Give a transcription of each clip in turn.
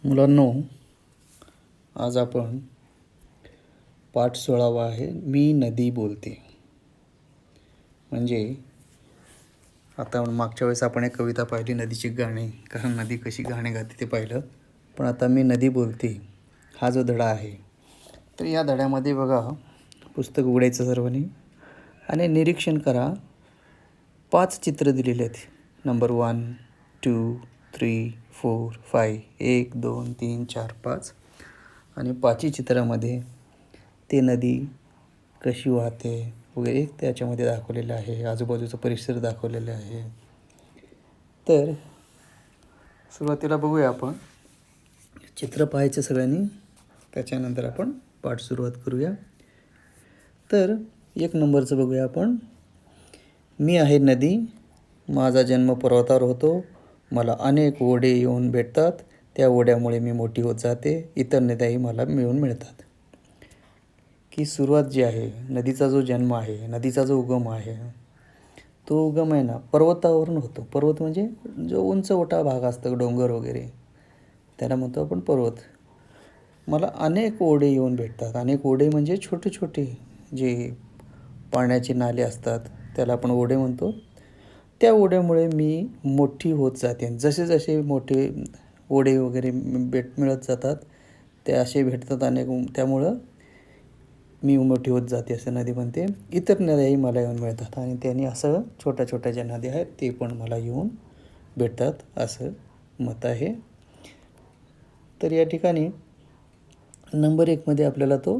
मुलांनो, आज आपण पाठ 16वा आहे. मी नदी बोलते. म्हणजे आता मागच्या वेळेस आपण एक कविता पाहिली, नदीची गाणी, कारण नदी कशी गाणे गाते ते पाहिलं. पण आता मी नदी बोलते हा जो धडा आहे, तर या धड्यामध्ये बघा, पुस्तक उघडायचं सर्वांनी आणि निरीक्षण करा. 5 चित्र दिलेले आहेत. नंबर 1, 2, 3, 4, 5, 1, 2, 3, 4, 5 आणि 5ही चित्रामध्ये ते नदी कशी वाहते वगैरे त्याच्यामध्ये दाखवलेलं आहे. आजूबाजूचा परिसर दाखवलेला आहे. तर सुरुवातीला बघूया आपण चित्र पाहायचं सगळ्यांनी, त्याच्यानंतर आपण पाठ सुरुवात करूया. तर 1 नंबरचं बघूया आपण. मी आहे नदी, माझा जन्म पर्वतावर होतो, मला अनेक ओढे येऊन भेटतात, त्या ओढ्यामुळे मी मोठी होत जाते, इतर नद्याही मला मिळून मिळतात. की सुरुवात जी आहे, नदीचा जो जन्म आहे, नदीचा जो उगम आहे, तो उगम आहे ना पर्वतावरून होतो. पर्वत म्हणजे जो उंचवटा भाग असतो, डोंगर वगैरे, त्याला म्हणतो आपण पर्वत. मला अनेक ओढे येऊन भेटतात. अनेक ओढे म्हणजे छोटे छोटे जे पाण्याचे नाले असतात, त्याला आपण ओढे म्हणतो. त्या ओढ्यामुळे मी मोठी होत जाते. जसे जसे मोठे ओढे वगैरे मिळत जातात, ते असे भेटतात अनेक, त्यामुळं मी मोठी होत जाते असं नदी म्हणते. इतर नद्याही मला येऊन मिळतात आणि त्यांनी असं छोट्या छोट्या ज्या नद्या आहेत ते पण मला येऊन भेटतात असं मत आहे. तर या ठिकाणी नंबर 1मध्ये आपल्याला तो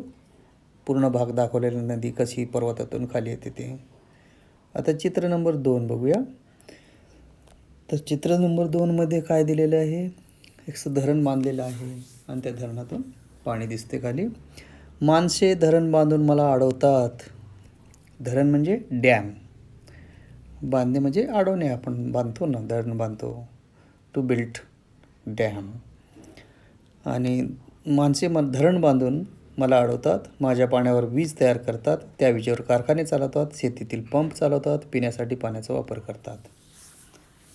पूर्ण भाग दाखवलेला, नदी कशी पर्वतातून खाली येते ते. आता चित्र नंबर 2 बघूया. तर चित्र नंबर 2मध्ये काय दिलेलं आहे, एक धरण बांधलेलं आहे आणि त्या धरणातून पाणी दिसते खाली. माणसे धरण बांधून मला अडवतात. धरण म्हणजे डॅम. बांधणे म्हणजे अडवणे, आपण बांधतो ना, धरण बांधतो, टू बिल्ट डॅम. आणि माणसे धरण बांधून मला अडवतात, माझ्या पाण्यावर वीज तयार करतात, त्या विजेवर कारखाने चालवतात, शेतीतील पंप चालवतात, पिण्यासाठी पाण्याचा वापर करतात.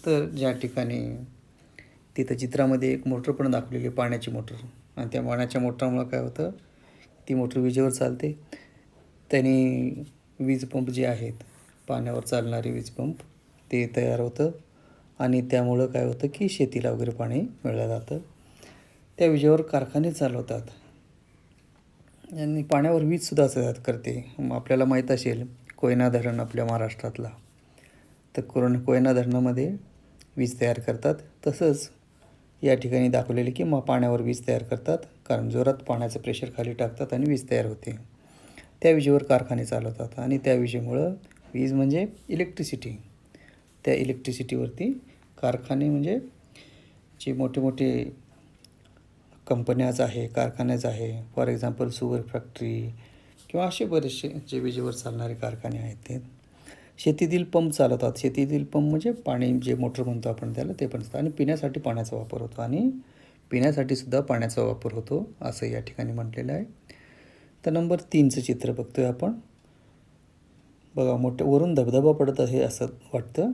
तर ज्या ठिकाणी तिथं चित्रामध्ये एक मोटर पण दाखवलेली, पाण्याची मोटर, आणि त्या पाण्याच्या मोटरमुळं काय होतं, ती मोटर विजेवर चालते. त्याने वीज पंप जे आहेत, पाण्यावर चालणारे वीज पंप, ते तयार होतं आणि त्यामुळं काय होतं की शेतीला वगैरे पाणी मिळलं जातं. त्या विजेवर कारखाने चालवतात आणि पाण्यावर वीजसुद्धा तयार करते. आपल्याला माहीत असेल कोयना धरण आपल्या महाराष्ट्रातला, तर कोयना धरणामध्ये वीज तयार करतात. तसंच या ठिकाणी दाखवलेले की पाण्यावर वीज तयार करतात, कारण जोरात पाण्याचं प्रेशर खाली टाकतात आणि वीज तयार होते. त्या विजेवर कारखाने चालवतात आणि त्या विजेमुळं, वीज म्हणजे इलेक्ट्रिसिटी, त्या इलेक्ट्रिसिटीवरती कारखाने म्हणजे जे मोठे मोठे कंपन्याच आहे, कारखान्याच आहे, फॉर एक्झाम्पल शुगर फॅक्टरी किंवा असे बरेचसे जे विजेवर चालणारे कारखाने आहेत ते. शेतीतील पंप चालवतात. शेतीतील पंप म्हणजे पाणी जे मोटर म्हणतो आपण त्याला, ते पण असतं. आणि पिण्यासाठी पाण्याचा वापर होतो आणि पिण्यासाठीसुद्धा पाण्याचा वापर होतो असं या ठिकाणी म्हटलेलं आहे. तर नंबर 3चं चित्र बघतोय आपण. बघा, मोठं वरून धबधबा पडत आहे असं वाटतं.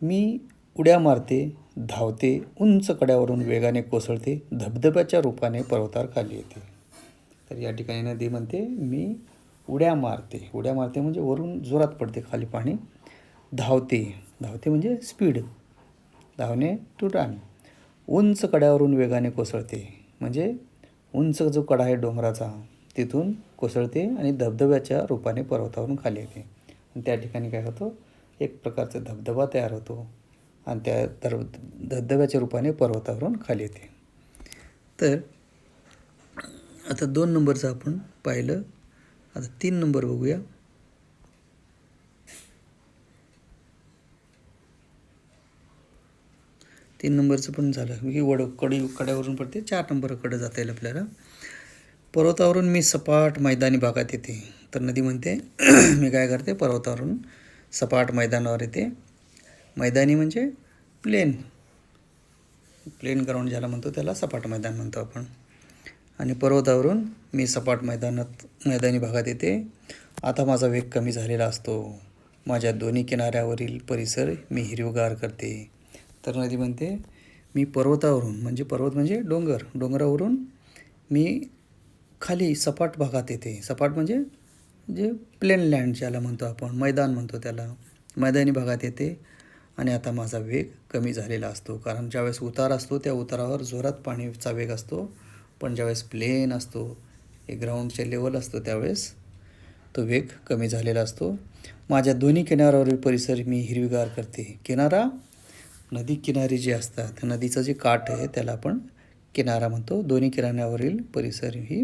मी उड्या मारते, धावते, उंच कड्यावरून वेगाने कोसळते, धबधब्याच्या रूपाने पर्वतावर खाली येते. तर या ठिकाणी नदी म्हणते मी उड्या मारते. उड्या मारते म्हणजे वरून जोरात पडते खाली पाणी. धावते, धावते म्हणजे स्पीड, धावणे टू रन. उंच कड्यावरून वेगाने कोसळते म्हणजे उंच जो कडा आहे डोंगराचा, तिथून कोसळते आणि धबधब्याच्या रूपाने पर्वतावरून खाली येते. आणि त्या ठिकाणी काय होतं, एक प्रकारचा धबधबा तयार होतो आणि त्या धबधब्याच्या रूपाने पर्वतावरून खाली येते. तर आता 2 नंबरचं आपण पाहिलं. आता 3 नंबर बघूया. तीन नंबरचं पण झालं की कड्यावरून पडते. 4 नंबरकडे जाता येईल आपल्याला. पर्वतावरून मी सपाट मैदानी भागात येते. तर नदी म्हणते मी काय करते, पर्वतावरून सपाट मैदानावर येते. मैदानी म्हणजे प्लेन ग्राउंड ज्याला म्हणतो त्याला सपाट मैदान म्हणतो आपण. आणि पर्वतावरून मी सपाट मैदानी भागात येते. आता माझा वेग कमी झालेला असतो. माझ्या दोन्ही किनाऱ्यावरील परिसर मी हिरवगार करते. तर नदी म्हणते मी पर्वतावरून म्हणजे पर्वत म्हणजे डोंगरावरून मी खाली सपाट भागात येते. सपाट म्हणजे जे प्लेन लँड ज्याला म्हणतो आपण, मैदान म्हणतो त्याला, मैदानी भागात येते. आणि आता माझा वेग कमी झालेला असतो, कारण ज्यावेळेस उतार असतो त्या उतारावर जोरात पाणीचा वेग असतो. पण ज्यावेळेस प्लेन असतो, एक ग्राउंडचे लेवल असतो, त्यावेळेस तो वेग कमी झालेला असतो. माझ्या दोन्ही किनाऱ्यावरील परिसर मी हिरवीगार करते. किनारा, नदी किनारी जे असतात, नदीचं जे काठ आहे त्याला आपण किनारा म्हणतो. दोन्ही किनाऱ्यावरील परिसर ही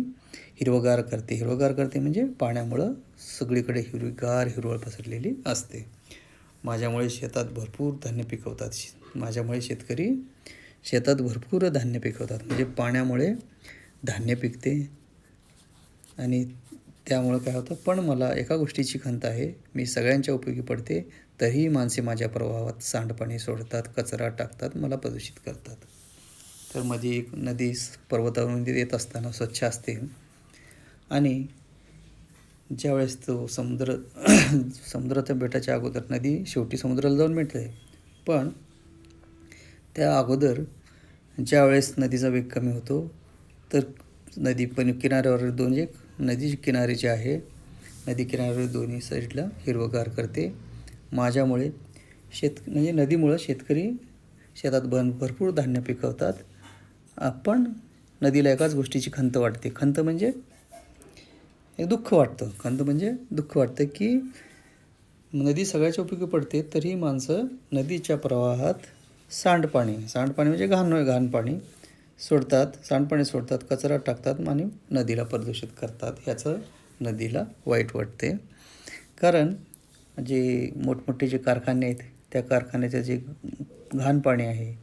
हिरवगार करते. हिरवगार करते म्हणजे पाण्यामुळं सगळीकडे हिरवळ पसरलेली असते. माझ्यामुळे शेतात भरपूर धान्य पिकवतात. माझ्यामुळे शेतकरी शेतात भरपूर धान्य पिकवतात. म्हणजे पाण्यामुळे धान्य पिकते आणि त्यामुळं काय होतं. पण मला एका गोष्टीची खंत आहे, मी सगळ्यांच्या उपयोगी पडते, तरीही माणसे माझ्या प्रवाहात सांडपाणी सोडतात, कचरा टाकतात, मला प्रदूषित करतात. तर मध्ये एक नदी पर्वतावरून येत असताना स्वच्छ असते आणि ज्यावेळेस तो समुद्राच्या बेटाच्या अगोदर नदी शेवटी समुद्राला जाऊन मिळते. पण त्या अगोदर ज्यावेळेस नदीचा वेग कमी होतो, तर नदी पण किनाऱ्यावर नदी किनारे जे आहे, नदी किनाऱ्यावर दोन्ही साईडला हिरवगार करते. माझ्यामुळे म्हणजे नदीमुळं शेतकरी शेतात भरपूर धान्य पिकवतात. पण नदीला एकाच गोष्टीची खंत वाटते. खंत म्हणजे दुःख वाटतं की नदी सगळ्याच्या उपयोगी पडते, तरी माणसं नदीच्या प्रवाहात सांडपाणी म्हणजे घाण पाणी सोडतात, सांडपाणी सोडतात, कचरा टाकतात आणि नदीला प्रदूषित करतात. ह्याचं नदीला वाईट वाटते. कारण जे मोठमोठे जे कारखाने आहेत, त्या कारखान्याचं जे घाण पाणी आहे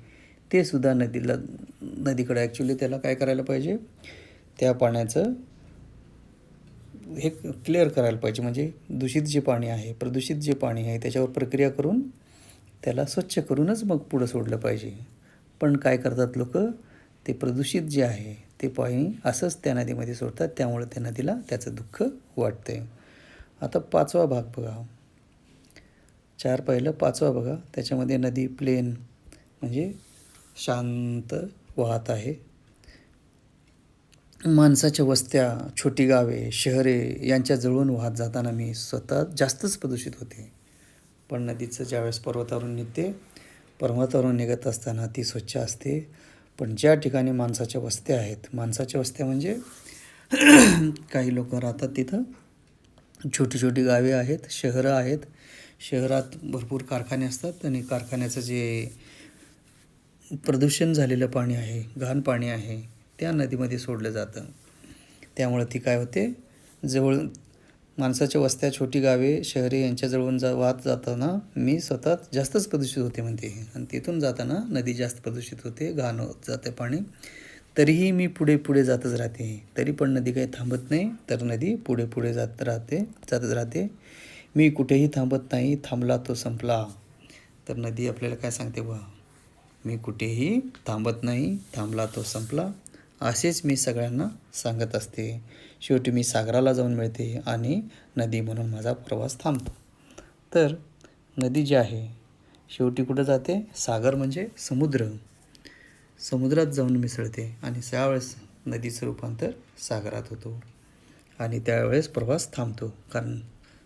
ते सुद्धा नदीकडे ॲक्च्युली त्याला काय करायला पाहिजे, त्या पाण्याचं हे क्लिअर करायला पाहिजे. म्हणजे प्रदूषित जे पाणी आहे त्याच्यावर प्रक्रिया करून त्याला स्वच्छ करूनच मग पुढं सोडलं पाहिजे. पण काय करतात लोक, ते प्रदूषित जे आहे ते पाणी असंच त्या नदीमध्ये सोडतात. त्यामुळे त्या नदीला त्याचं दुःख वाटते. आता 5वा भाग बघा, 4 पहिलं 5वा बघा. त्याच्यामध्ये नदी प्लेन म्हणजे शांत वाहत आहे. माणसाच्या वस्त्या, छोटी गावे, शहरे यांच्या जवळून वाहत जाताना मी स्वतः जास्तच प्रदूषित होते. पण नदीचं ज्यावेळेस पर्वतावरून निघत असताना ती स्वच्छ असते. पण ज्या ठिकाणी माणसाच्या वस्त्या म्हणजे काही लोक राहतात तिथं, छोटी छोटी गावे आहेत, शहरं आहेत. शहरात भरपूर कारखाने असतात आणि कारखान्याचं जे प्रदूषण झालेलं पाणी आहे, घाण पाणी आहे, त्या नदीमध्ये सोडलं जातं. त्यामुळं ती काय होते, माणसाच्या वस्त्या, छोटी गावे, शहरे यांच्याजवळून वाहत जाताना मी स्वतः जास्तच प्रदूषित होते म्हणते. आणि तिथून जाताना नदी जास्त प्रदूषित होते, घाण होत जाते पाणी. तरीही मी पुढे जातच राहते. तरी पण नदी काही थांबत नाही, तर नदी पुढे जातच राहते. मी कुठेही थांबत नाही, थांबला तो संपला. तर नदी आपल्याला काय सांगते बा, मी कुठेही थांबत नाही, थांबला तो संपला. असेच मी सगळ्यांना सांगत असते. शेवटी मी सागराला जाऊन मिळते आणि नदी म्हणून माझा प्रवास थांबतो. तर नदी जी आहे शेवटी कुठं जाते, सागर म्हणजे समुद्रात जाऊन मिसळते आणि त्यावेळेस नदीचं रूपांतर सागरात होतो आणि त्यावेळेस प्रवास थांबतो. कारण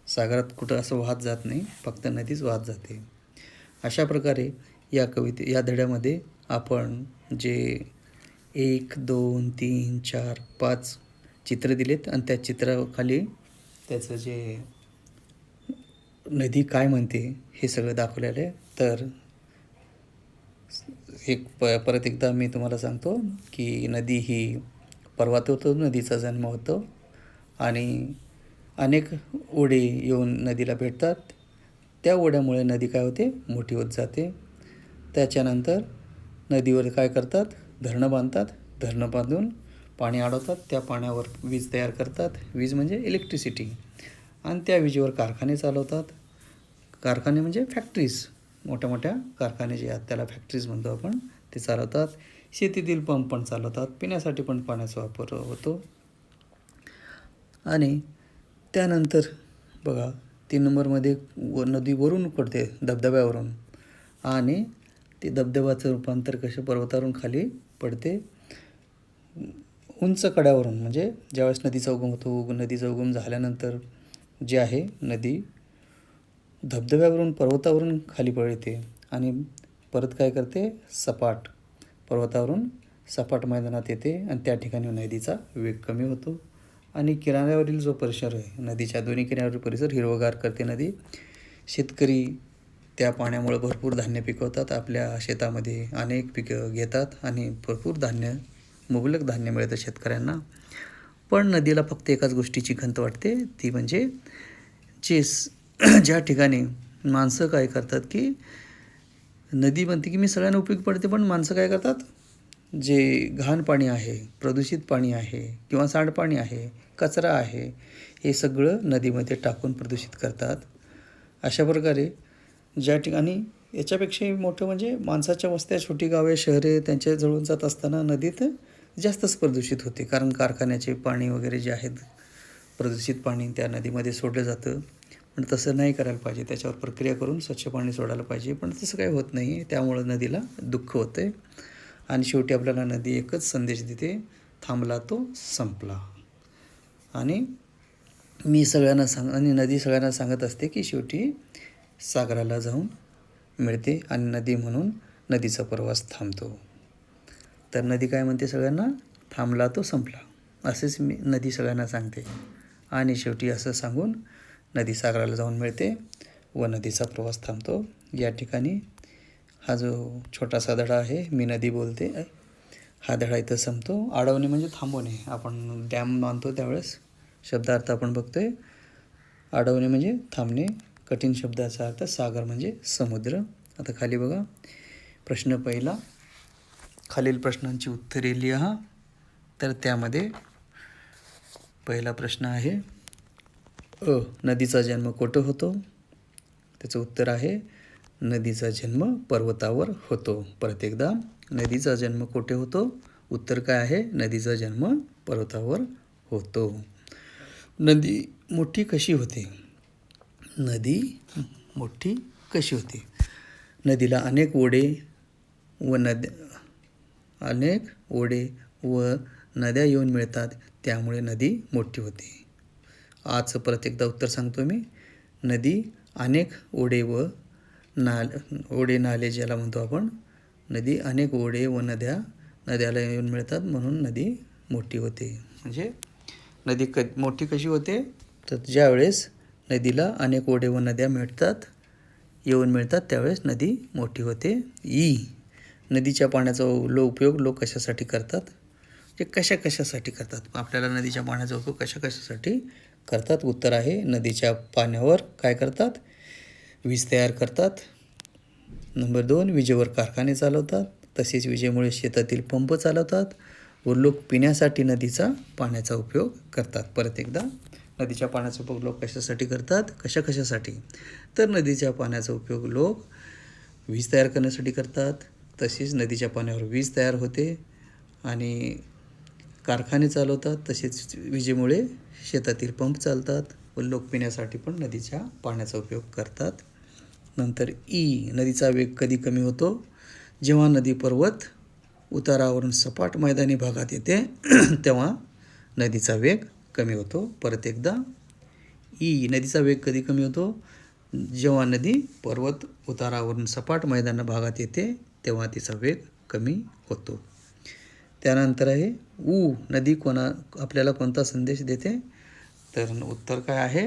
सागरात कुठं असं वाहत जात नाही, फक्त नदीच वाहत जाते. अशा प्रकारे या धड्यामध्ये आपण जे 1, 2, 3, 4, 5 चित्र दिलेत आणि त्या चित्राखाली त्याचं जे नदी काय म्हणते हे सगळं दाखवलेलं आहे. तर परत एकदा मी तुम्हाला सांगतो की नदी ही पर्वतातून नदीचा जन्म होतो आणि अनेक ओढे येऊन नदीला भेटतात. त्या ओढ्यामुळे नदी काय होते, मोठी होत जाते. त्याच्यानंतर नदीवर काय करतात, धरणं बांधतात. धरणं बांधून पाणी अडवतात. त्या पाण्यावर वीज तयार करतात. वीज म्हणजे इलेक्ट्रिसिटी. आणि त्या विजेवर कारखाने चालवतात. कारखाने म्हणजे फॅक्टरीज, मोठ्या कारखाने जे आहेत त्याला फॅक्टरीज म्हणतो आपण, ते चालवतात. शेतीतील पंप पण चालवतात. पिण्यासाठी पण पाण्याचा वापर होतो. आणि त्यानंतर बघा 3 नंबरमध्ये नदी वरून पडते, धबधब्यावरून. आणि ते धबधब्याचं रूपांतर कसे पर्वतावरून खाली पडते, उंच कड्यावरून. म्हणजे ज्यावेळेस नदीचा उगम होतो, नदीचा उगम झाल्यानंतर जे आहे नदी धबधब्यावरून पर्वतावरून खाली पडते आणि परत काय करते, सपाट पर्वतावरून सपाट मैदानात येते आणि त्या ठिकाणी नदीचा वेग कमी होतो आणि किनाऱ्यावरील जो परिसर आहे, नदीच्या दोन्ही किनाऱ्यावरील परिसर हिरवगार करते नदी. शेतकरी त्या पाण्यामुळे भरपूर धान्य पिकवतात, आपल्या शेतामध्ये अनेक पिकं घेतात आणि भरपूर धान्य, मुबलक धान्य मिळतं शेतकऱ्यांना. पण नदीला फक्त एकाच गोष्टीची खंत वाटते, ती म्हणजे ज्या ठिकाणी माणसं काय करतात की नदी म्हणते की मी सगळ्यांना उपयोगी पडते, पण माणसं काय करतात, जे घाण पाणी आहे, प्रदूषित पाणी आहे किंवा सांडपाणी आहे, कचरा आहे, हे सगळं नदीमध्ये टाकून प्रदूषित करतात. अशा प्रकारे ज्या ठिकाणी याच्यापेक्षाही मोठं म्हणजे माणसाच्या वस्त्या, छोटी गावे, शहरे त्यांच्या जवळून जात असताना नदीत जास्तच प्रदूषित होते. कारण कारखान्याचे पाणी वगैरे जे आहेत, प्रदूषित पाणी त्या नदीमध्ये सोडलं जातं. पण तसं नाही करायला पाहिजे, त्याच्यावर प्रक्रिया करून स्वच्छ पाणी सोडायला पाहिजे. पण तसं काही होत नाही, त्यामुळं नदीला दुःख होतं आहे. आणि शेवटी आपल्याला नदी एकच संदेश देते, थांबला तो संपला. आणि नदी सगळ्यांना सांगत असते की शेवटी सागराला जाऊन मिळते आणि नदी म्हणून नदीचा प्रवास थांबतो. तर नदी काय म्हणते सगळ्यांना, थांबला तो संपला, असेच नदी सगळ्यांना सांगते. आणि शेवटी असं सांगून नदी सागराला जाऊन मिळते व नदीचा प्रवास थांबतो. या ठिकाणी हा जो छोटासा धडा आहे, मी नदी बोलते, हा धडा इथं संपतो. अडवणे म्हणजे थांबवणे, आपण डॅम मानतो त्यावेळेस शब्दार्थ आपण बघतोय. अडवणे म्हणजे थांबणे, कठीण शब्दाचा अर्थ सागर म्हणजे समुद्र. आता खाली बघा, प्रश्न पहिला, खालील प्रश्नांची उत्तरे लिहा. तर त्यामध्ये पहिला प्रश्न आहे, नदीचा जन्म कुठं होतो? त्याचं उत्तर आहे, नदीचा जन्म पर्वतावर होतो. परत एकदा, नदीचा जन्म कुठे होतो? उत्तर काय आहे, नदीचा जन्म पर्वतावर होतो. नदी मोठी कशी होते? नदी मोठी कशी होते? नदीला अनेक ओढे व नद्या येऊन मिळतात, त्यामुळे नदी मोठी होते. आजचं परत एकदा उत्तर सांगतो मी. नदी अनेक ओढे नाले ज्याला म्हणतो आपण, नदी अनेक ओढे व नद्याला येऊन मिळतात, म्हणून नदी मोठी होते. म्हणजे नदी मोठी कशी होते? तर ज्यावेळेस नदीला अनेक ओढे व नद्या येऊन मिळतात त्यावेळेस नदी मोठी होते. नदीच्या पाण्याचा उपयोग लोक कशासाठी करतात? ते कशासाठी करतात? आपल्याला नदीच्या पाण्याचा उपयोग कशासाठी करतात? उत्तर आहे, नदीच्या पाण्यावर काय करतात? वीज तयार करतात. नंबर 2, विजेवर कारखाने चालवतात. तसेच विजेमुळे शेतातील पंप चालवतात व लोक पिण्यासाठी नदीचा पाण्याचा उपयोग करतात. परत एकदा, नदीच्या पाण्याचा उपयोग लोक कशासाठी करतात? कशासाठी? तर नदीच्या पाण्याचा उपयोग लोक वीज तयार करण्यासाठी करतात. तसेच नदीच्या पाण्यावर वीज तयार होते आणि कारखाने चालवतात. तसेच विजेमुळे शेतातील पंप चालतात व लोक पिण्यासाठी पण नदीच्या पाण्याचा उपयोग करतात. नंतर नदीचा वेग कधी कमी होतो? जेव्हा नदी पर्वत उतारावरून सपाट मैदानी भागात येते तेव्हा नदीचा वेग कमी होतो. परत एकदा, नदीचा वेग कधी कमी होतो? जेव्हा नदी पर्वत उतारावरून सपाट मैदानी भागात येते तेव्हा तिचा वेग कमी होतो. त्यानंतर आहे, नदी आपल्याला कोणता संदेश देते? तर उत्तर काय आहे,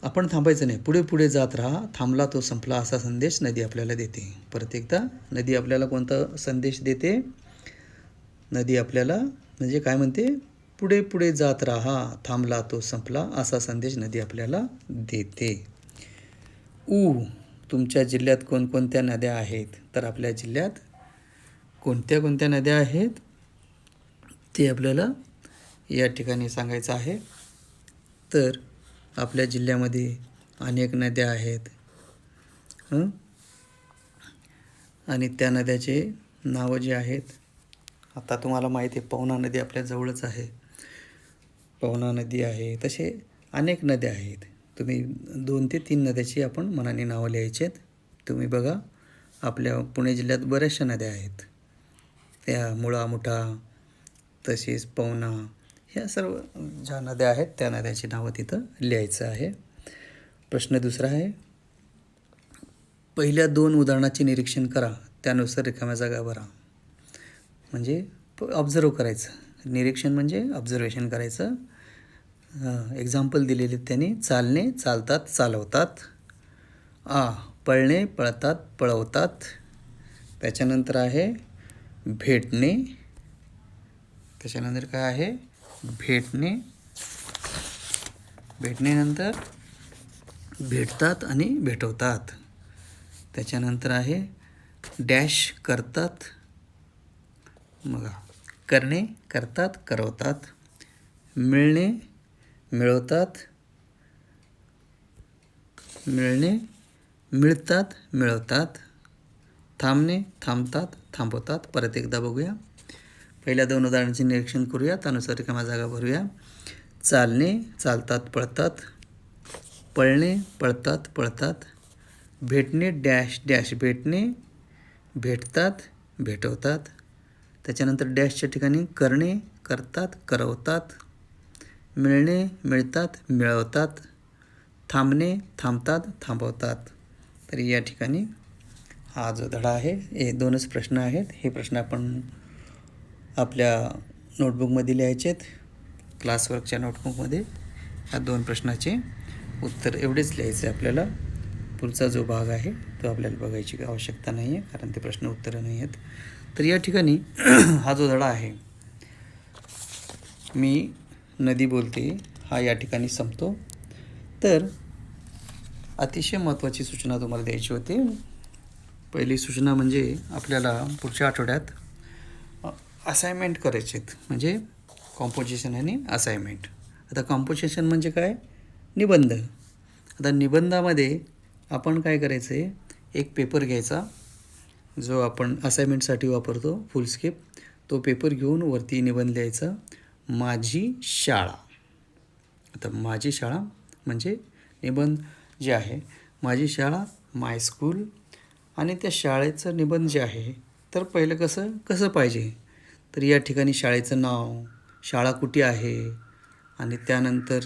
आपण थांबायचं नाही, पुढे जात राहा, थांबला तो संपला, असा संदेश नदी आपल्याला देते. परत एकदा, नदी आपल्याला कोणता संदेश देते? नदी आपल्याला म्हणजे काय म्हणते? पुढे जात राहा, थांबला तो संपला, असा संदेश नदी आपल्याला देते. तुमच्या जिल्ह्यात कोणकोणत्या नद्या आहेत? तर आपल्या जिल्ह्यात कोणत्या नद्या आहेत ते आपल्याला या ठिकाणी सांगायचं आहे. तर आपल्या जिल्ह्यामध्ये अनेक नद्या आहेत आणि त्या नद्याचे नावं जे आहेत, आता तुम्हाला माहिती आहे, पवना नदी आपल्या जवळच आहे, पवना नदी आहे. तसे अनेक नद्या आहेत. तुम्ही 2 ते 3 नद्याची आपण मनाने नावं लिहायची आहेत. तुम्ही बघा, आपल्या पुणे जिल्ह्यात बऱ्याचशा नद्या आहेत. त्या मुळा, मुठा, तसेच पवना, ह्या सर्व ज्या नद्या आहेत त्या नद्याची नावं तिथं लिहायचं आहे. प्रश्न दुसरा आहे, पहिल्या 2 उदाहरणाचे निरीक्षण करा, त्यानुसार रिकाम्या जागा भरा. म्हणजे ऑब्झर्व करायचं. निरीक्षण म्हणजे ऑब्झर्वेशन करायचं. एक्झाम्पल दिलेले त्यांनी, चालणे, चालतात, चालवतात. पळणे, पळतात, पळवतात. त्याच्यानंतर आहे भेटणे. त्याच्यानंतर काय आहे, भेटणे. भेटणेनंतर भेटतात आणि भेटवतात. त्याच्यानंतर आहे डॅश करतात. मग करणे, करतात, करवतात. मिळणे, मिळवतात. मिळणे, मिळतात, मिळवतात. थांबणे, थांबतात, थांबवतात. परत एकदा बघूया. पहिल्या 2 उदाहरणांचे निरीक्षण करूया, त्यानुसार रिकाम्या जागा भरूया. चालणे, चालतात, पळतात. पळणे, पळतात, पळतात. भेटणे, डॅश डॅश, भेटणे, भेटतात, भेटवतात. त्याच्यानंतर डॅशच्या ठिकाणी करणे, करतात, करवतात. मिळणे, मिळतात, मिळवतात. थांबणे, थांबतात, थांबवतात. तर या ठिकाणी हा जो धडा आहे, हे 2च प्रश्न आहेत. हे प्रश्न आपण आपल्या नोटबुकमध्ये लिहायचे आहेत. क्लासवर्कच्या नोटबुकमध्ये ह्या 2 प्रश्नाचे उत्तर एवढेच लिहायचे आपल्याला. पुढचा जो भाग आहे तो आपल्याला बघायची आवश्यकता नाही आहे, कारण ते प्रश्न उत्तरं नाही आहेत. तर या ठिकाणी हा जो धडा आहे, मी नदी बोलते, हा या ठिकाणी संपतो. तर अतिशय महत्त्वाची सूचना तुम्हाला द्यायची होती. पहिली सूचना म्हणजे आपल्याला पुढच्या आठवड्यात असाइनमेंट करायचे आहेत, म्हणजे कॉम्पोजिशन आणि असाइनमेंट. आता कॉम्पोजिशन म्हणजे काय, निबंध. आता निबंधामध्ये आपण काय करायचं आहे, एक पेपर घ्यायचा जो आपण असाइनमेंटसाठी वापरतो, फुलस्केप. तो पेपर घेऊन वरती निबंध लिहायचा, माझी शाळा. आता माझी शाळा म्हणजे निबंध जे आहे, माझी शाळा, माय स्कूल. आणि त्या शाळेचं निबंध जे आहे, तर पहिलं कसं पाहिजे, तर या ठिकाणी शाळेचं नाव, शाळा कुठे आहे, आणि त्यानंतर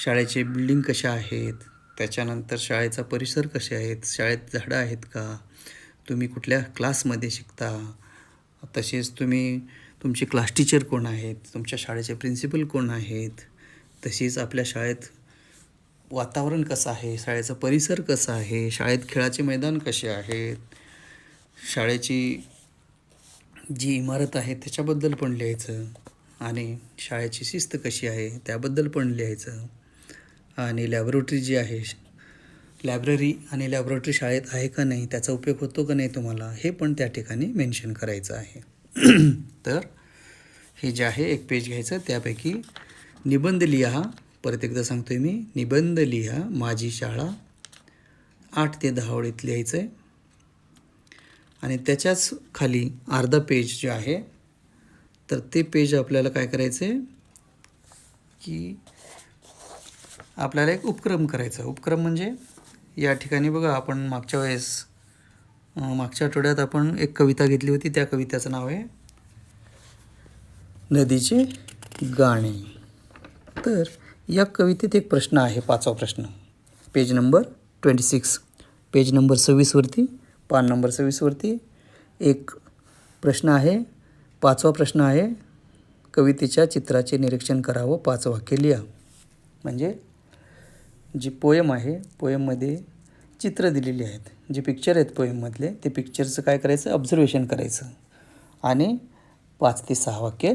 शाळेचे बिल्डिंग कशा आहेत, त्याच्यानंतर शाळेचा परिसर कसे आहेत, शाळेत झाडं आहेत का, तुम्ही कुठल्या क्लासमध्ये शिकता, तसेच तुमचे क्लास टीचर कोण आहेत, तुमच्या शाळेचे प्रिन्सिपल कोण आहेत, तसेच आपल्या शाळेत वातावरण कसं आहे, शाळेचा परिसर कसा आहे, शाळेत खेळाचे मैदान कसे आहेत, शाळेची जी इमारत आहे त्याच्याबद्दल पण लिहायचं, आणि शाळेची शिस्त कशी आहे त्याबद्दल पण लिहायचं. आणि लॅबोरेटरी जी आहे, लायब्ररी आणि लॅबोरेटरी शाळेत आहे का नाही, त्याचा उपयोग होतो का नाही तुम्हाला, हे पण त्या ठिकाणी मेन्शन करायचं आहे. तर हे जे आहे, एक पेज घ्यायचं, त्यापैकी निबंध लिहा. परत एकदा सांगतो आहे मी, निबंध लिहा, माझी शाळा. 8 ते 10 ओळीत लिहायचं आहे. आणि त्याच्याच खाली अर्धा पेज जे आहे, तर ते पेज आपल्याला काय करायचं आहे की आपल्याला एक उपक्रम करायचा. उपक्रम म्हणजे या ठिकाणी बघा, आपण मागच्या आठवड्यात आपण एक कविता घेतली होती. त्या कवितेचं नाव आहे नदीचे गाणे. तर या कवितेत एक प्रश्न आहे, 5वा प्रश्न, पेज नंबर 26, पेज नंबर 26वरती, पान नंबर 26वरती एक प्रश्न आहे. 5वा प्रश्न आहे, कवितेच्या चित्राचे निरीक्षण करावं, 5 वाक्य लिहा. म्हणजे जी पोयम आहे, पोयममध्ये चित्र दिलेली आहेत, जे पिक्चर आहेत पोयममधले, ते पिक्चरचं काय करायचं, ऑब्झर्वेशन करायचं, आणि 5 ते 6 वाक्य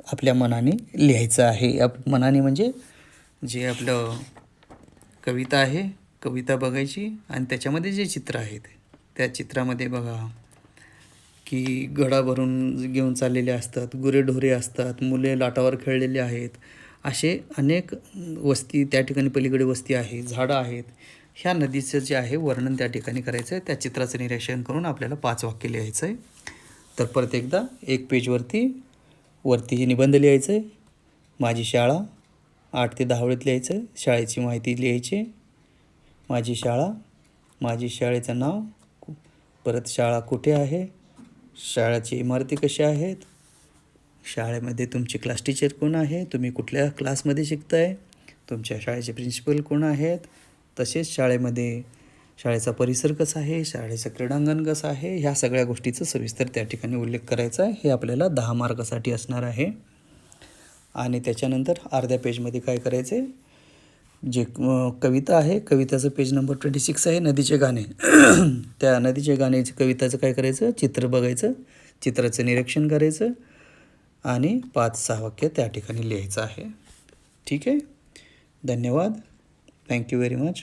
आपल्या मनाने लिहायचं आहे. मनाने म्हणजे जे आपलं कविता आहे, कविता बघायची, आणि त्याच्यामध्ये जे चित्र आहेत, त्या चित्रामध्ये बघा की गडा भरून घेऊन चाललेले असतात, गुरेढोरे असतात, मुले लाटावर खेळलेले आहेत, असे अनेक वस्ती, त्या ठिकाणी पलीकडे वस्ती आहे, झाडं आहेत. ह्या नदीचं जे आहे वर्णन त्या ठिकाणी करायचं आहे. त्या चित्राचं निरीक्षण करून आपल्याला 5 वाक्य लिहायचं आहे. तर परत एकदा, एक पेजवरती वरती निबंध लिहायचं आहे, माझी शाळा, 8 ते 10 ओळीत लिहायचं आहे, शाळेची माहिती लिहायची, माझी शाळा, माझी शाळेचं नाव, परत शाळा कुठे आहे, शाळेची इमारती कशा आहेत, शाळेमध्ये तुमचे क्लास टीचर कोण आहे, तुम्ही कुठल्या क्लासमध्ये शिकताय, तुमच्या शाळेचे प्रिन्सिपल कोण आहेत, तसेच शाळेचा परिसर कसा आहे, शाळेचं क्रीडांगण कसं आहे, ह्या सगळ्या गोष्टीचा सविस्तर त्या ठिकाणी उल्लेख करायचा आहे. हे आपल्याला 10 मार्कासाठी असणार आहे. आणि त्याच्यानंतर अर्ध्या पेजमध्ये काय करायचं आहे, जे कविता आहे, कविताचं पेज नंबर 26 आहे, नदीचे गाणे. त्या नदीचे गाण्याची कविताचं काय करायचं, चित्र बघायचं, चित्राचं निरीक्षण करायचं आणि 5-6 वाक्य त्या ठिकाणी लिहायचं आहे. ठीक आहे. धन्यवाद. Thank you very much.